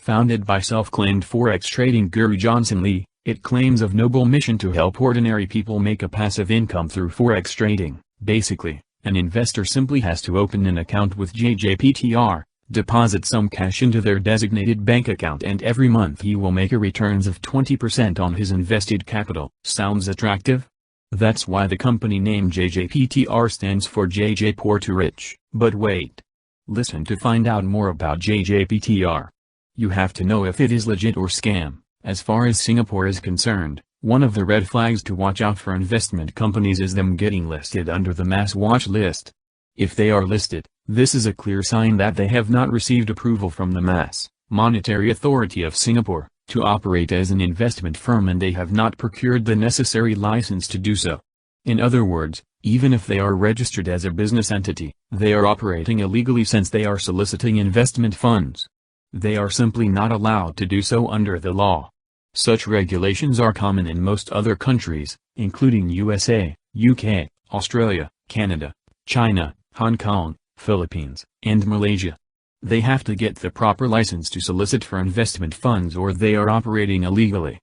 Founded by self-claimed Forex trading guru Johnson Lee, it claims a noble mission to help ordinary people make a passive income through Forex trading. Basically, an investor simply has to open an account with JJPTR, deposit some cash into their designated bank account, and every month he will make a returns of 20% on his invested capital. Sounds attractive? That's why the company name JJPTR stands for JJ Poor to Rich. But wait. Listen to find out more about JJPTR. You have to know if it is legit or scam. As far as Singapore is concerned, one of the red flags to watch out for investment companies is them getting listed under the mass watch list. If they are listed, this is a clear sign that they have not received approval from the Mass Monetary Authority of Singapore to operate as an investment firm, and they have not procured the necessary license to do so. In other words, even if they are registered as a business entity, they are operating illegally since they are soliciting investment funds. They are simply not allowed to do so under the law. Such regulations are common in most other countries, including USA, UK, Australia, Canada, China, Hong Kong, Philippines, and Malaysia. They have to get the proper license to solicit for investment funds, or they are operating illegally.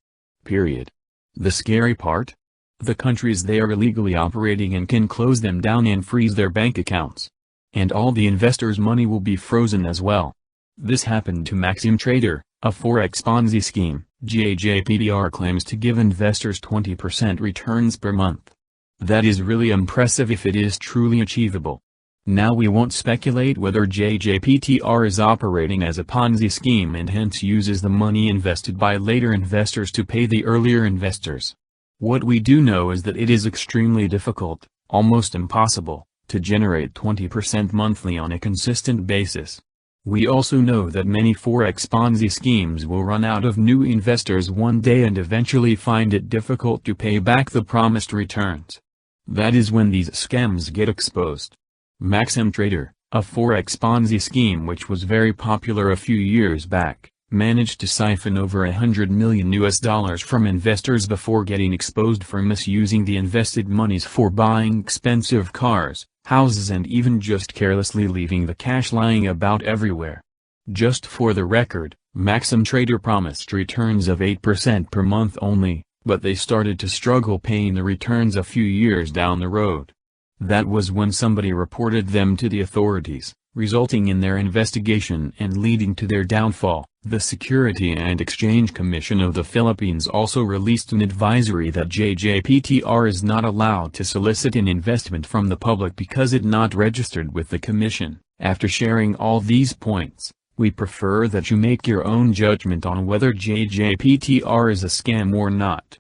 Period. The scary part? The countries they are illegally operating in can close them down and freeze their bank accounts. And all the investors' money will be frozen as well. This happened to Maxim Trader, a Forex Ponzi scheme. JJPTR claims to give investors 20% returns per month. That is really impressive if it is truly achievable. Now we won't speculate whether JJPTR is operating as a Ponzi scheme and hence uses the money invested by later investors to pay the earlier investors. What we do know is that it is extremely difficult, almost impossible, to generate 20% monthly on a consistent basis. We also know that many Forex Ponzi schemes will run out of new investors one day and eventually find it difficult to pay back the promised returns. That is when these scams get exposed. Maxim Trader, a Forex Ponzi scheme which was very popular a few years back, managed to siphon over $100 million from investors before getting exposed for misusing the invested monies for buying expensive cars, houses, and even just carelessly leaving the cash lying about everywhere. Just for the record, Maxim Trader promised returns of 8% per month only, but they started to struggle paying the returns a few years down the road. That was when somebody reported them to the authorities, resulting in their investigation and leading to their downfall. The Security and Exchange Commission of the Philippines also released an advisory that JJPTR is not allowed to solicit an investment from the public because it not registered with the commission. After sharing all these points, we prefer that you make your own judgment on whether JJPTR is a scam or not.